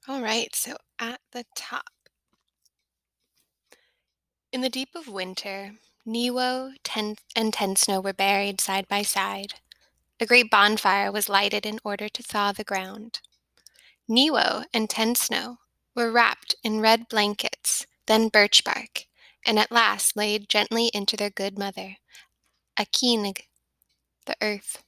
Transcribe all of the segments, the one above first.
All right, so at the top. In the deep of winter, and Ten Snow were buried side by side. A great bonfire was lighted in order to thaw the ground. Niwo and Ten Snow were wrapped in red blankets, then birch bark, and at last laid gently into their good mother, Akinig, the earth.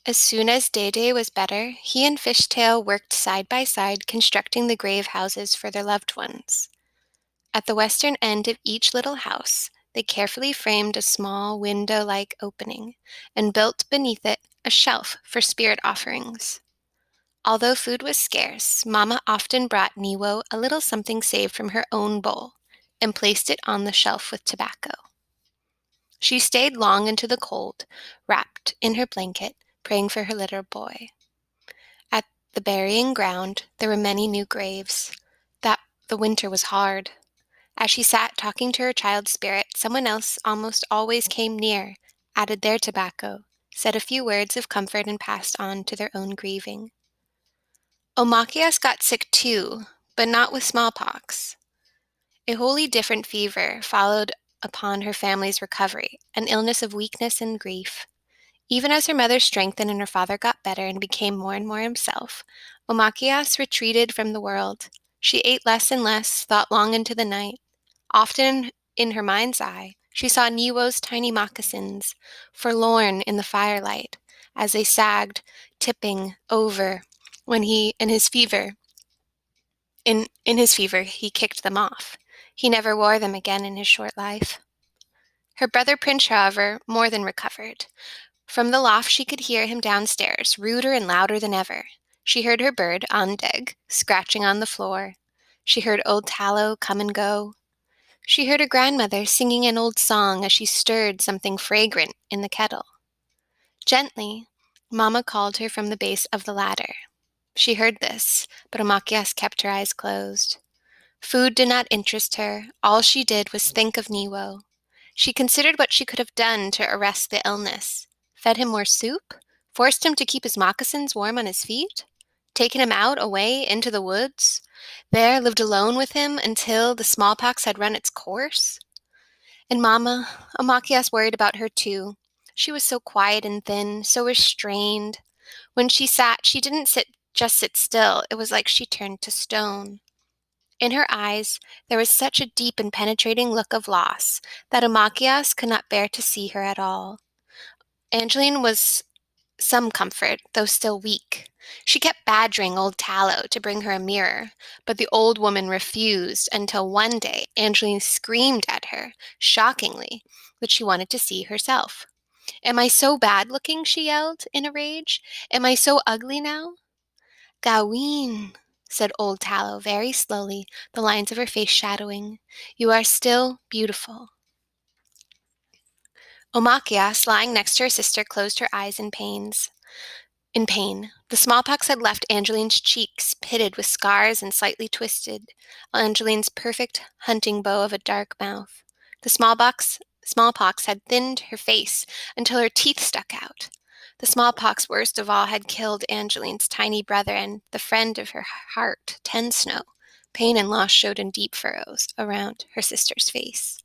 As soon as Dede was better, he and Fishtail worked side by side constructing the grave houses for their loved ones. At the western end of each little house, they carefully framed a small window-like opening and built beneath it a shelf for spirit offerings. Although food was scarce, Mamma often brought Niwo a little something saved from her own bowl and placed it on the shelf with tobacco. She stayed long into the cold, wrapped in her blanket, praying for her little boy. At the burying ground, there were many new graves. That the winter was hard. As she sat talking to her child's spirit, someone else almost always came near, added their tobacco, said a few words of comfort, and passed on to their own grieving. Omachias got sick too, but not with smallpox. A wholly different fever followed upon her family's recovery, an illness of weakness and grief. Even as her mother strengthened and her father got better and became more and more himself, Omachias retreated from the world. She ate less and less, thought long into the night. Often in her mind's eye, she saw Niwo's tiny moccasins, forlorn in the firelight, as they sagged, tipping over when in his fever, he kicked them off. He never wore them again in his short life. Her brother Prince, however, more than recovered. From the loft she could hear him downstairs, ruder and louder than ever. She heard her bird, Andeg, scratching on the floor. She heard old Tallow come and go. She heard her grandmother singing an old song as she stirred something fragrant in the kettle. Gently, Mamma called her from the base of the ladder. She heard this, but Omachias kept her eyes closed. Food did not interest her. All she did was think of Niwo. She considered what she could have done to arrest the illness. Fed him more soup? Forced him to keep his moccasins warm on his feet? Taken him out, away, into the woods? There lived alone with him until the smallpox had run its course? And Mamma, Omachias worried about her too. She was so quiet and thin, so restrained. When she sat, she didn't just sit still. It was like she turned to stone. In her eyes, there was such a deep and penetrating look of loss that Omachias could not bear to see her at all. Angeline was some comfort, though still weak. She kept badgering old Tallow to bring her a mirror, but the old woman refused until one day Angeline screamed at her, shockingly, that she wanted to see herself. "Am I so bad looking?" she yelled in a rage. "Am I so ugly now?" "Gaween," said old Tallow very slowly, the lines of her face shadowing. "You are still beautiful." Omachias, lying next to her sister, closed her eyes in pain. The smallpox had left Angeline's cheeks pitted with scars and slightly twisted, Angeline's perfect hunting bow of a dark mouth. The smallpox had thinned her face until her teeth stuck out. The smallpox, worst of all, had killed Angeline's tiny brother and the friend of her heart, Ten Snow. Pain and loss showed in deep furrows around her sister's face.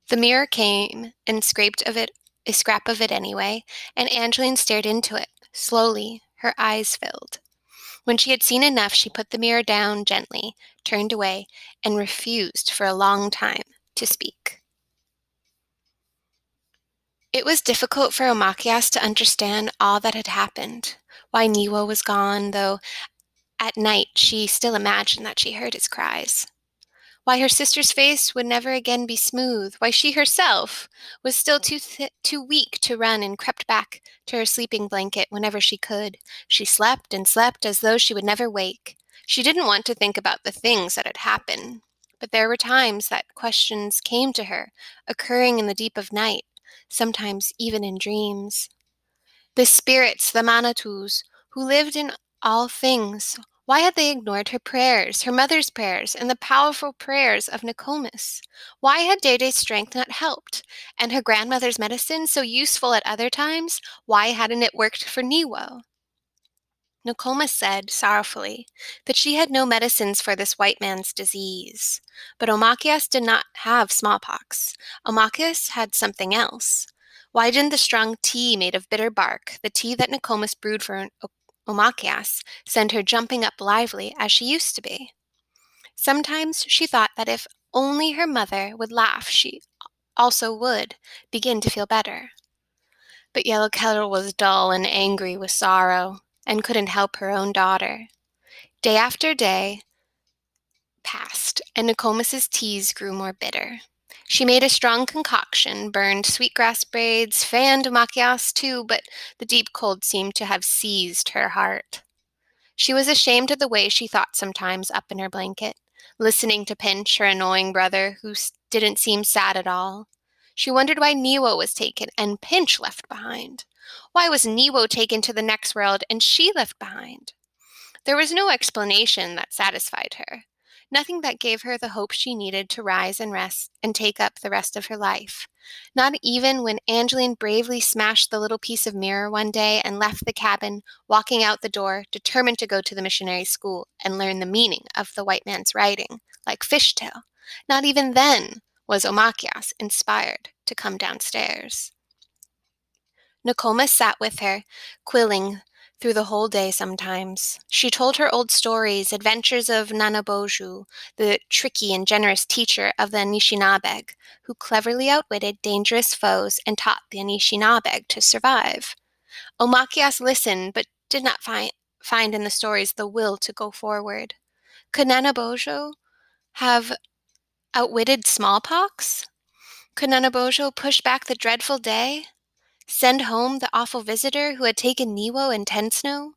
The mirror came and scraped of it a scrap of it anyway, and Angeline stared into it. Slowly, her eyes filled. When she had seen enough, she put the mirror down gently, turned away, and refused for a long time to speak. It was difficult for Omachias to understand all that had happened, why Niwo was gone, though at night she still imagined that she heard his cries. Why her sister's face would never again be smooth, why she herself was still too weak to run and crept back to her sleeping blanket whenever she could. She slept and slept as though she would never wake. She didn't want to think about the things that had happened, but there were times that questions came to her, occurring in the deep of night, sometimes even in dreams. The spirits, the Manitous, who lived in all things, why had they ignored her prayers, her mother's prayers, and the powerful prayers of Nokomis? Why had Dede's strength not helped? And her grandmother's medicine, so useful at other times, why hadn't it worked for Niwo? Nokomis said, sorrowfully, that she had no medicines for this white man's disease. But Omachias did not have smallpox. Omachias had something else. Why didn't the strong tea made of bitter bark, the tea that Nokomis brewed for Omachias, send her jumping up lively as she used to be? Sometimes she thought that if only her mother would laugh, she also would begin to feel better. But Yellow Kettle was dull and angry with sorrow, and couldn't help her own daughter. Day after day passed, and Nokomis's teas grew more bitter. She made a strong concoction, burned sweetgrass braids, fanned Machias too, but the deep cold seemed to have seized her heart. She was ashamed of the way she thought sometimes up in her blanket, listening to Pinch, her annoying brother, who didn't seem sad at all. She wondered why Niwo was taken and Pinch left behind. Why was Niwo taken to the next world and she left behind? There was no explanation that satisfied her, nothing that gave her the hope she needed to rise and rest and take up the rest of her life. Not even when Angeline bravely smashed the little piece of mirror one day and left the cabin, walking out the door, determined to go to the missionary school and learn the meaning of the white man's writing, like fishtail. Not even then was Omachias inspired to come downstairs. Nokomis sat with her, quilling through the whole day sometimes. She told her old stories, adventures of Nanaboju, the tricky and generous teacher of the Anishinabeg, who cleverly outwitted dangerous foes and taught the Anishinabeg to survive. Omachias listened, but did not find in the stories the will to go forward. Could Nanabojo have outwitted smallpox? Could Nanabojo push back the dreadful day? Send home the awful visitor who had taken Niwo and Tensnow?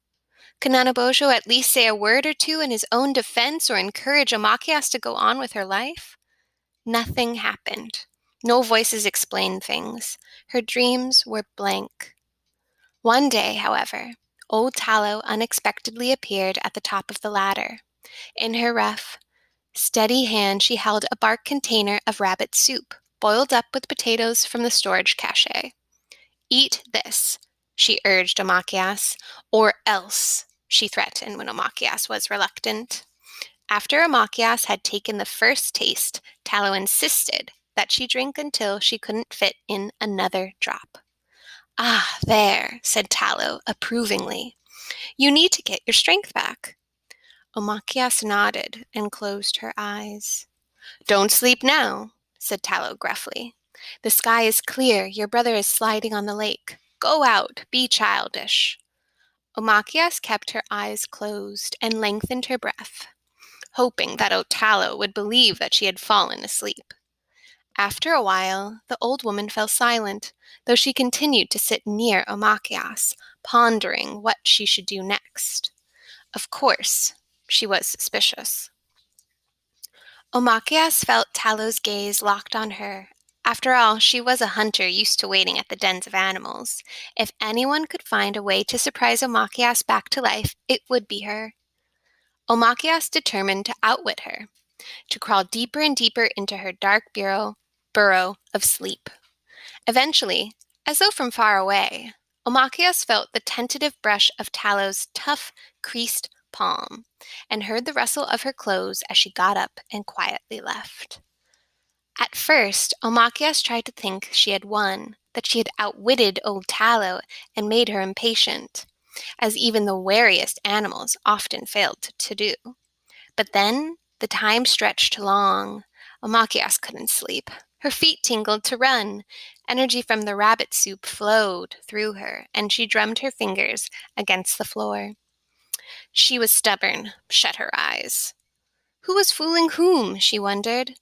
Could Nanabojo at least say a word or two in his own defense or encourage Omachias to go on with her life? Nothing happened. No voices explained things. Her dreams were blank. One day, however, old Tallow unexpectedly appeared at the top of the ladder. In her rough, steady hand she held a bark container of rabbit soup, boiled up with potatoes from the storage cache. Eat this, she urged Omachias, or else, she threatened when Omachias was reluctant. After Omachias had taken the first taste, Tallow insisted that she drink until she couldn't fit in another drop. Ah, there, said Tallow approvingly. You need to get your strength back. Omachias nodded and closed her eyes. Don't sleep now, said Tallow gruffly. The sky is clear. Your brother is sliding on the lake. Go out. Be childish. Omachias kept her eyes closed and lengthened her breath, hoping that Tallow would believe that she had fallen asleep. After a while, the old woman fell silent, though she continued to sit near Omachias, pondering what she should do next. Of course, she was suspicious. Omachias felt Tallow's gaze locked on her. After all, she was a hunter used to waiting at the dens of animals. If anyone could find a way to surprise Omachias back to life, it would be her. Omachias determined to outwit her, to crawl deeper and deeper into her dark burrow of sleep. Eventually, as though from far away, Omachias felt the tentative brush of Tallow's tough, creased palm, and heard the rustle of her clothes as she got up and quietly left. At first, Omachias tried to think she had won, that she had outwitted old Tallow and made her impatient, as even the wariest animals often failed to do. But then the time stretched long. Omachias couldn't sleep. Her feet tingled to run. Energy from the rabbit soup flowed through her, and she drummed her fingers against the floor. She was stubborn, shut her eyes. Who was fooling whom, she wondered.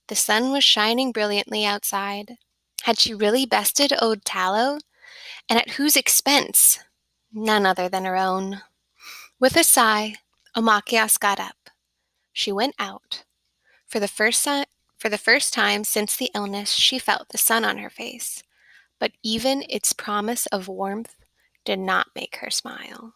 The sun was shining brilliantly outside. Had she really bested old Tallow? And at whose expense? None other than her own. With a sigh, Omachias got up. She went out. For the first time since the illness, she felt the sun on her face, but even its promise of warmth did not make her smile.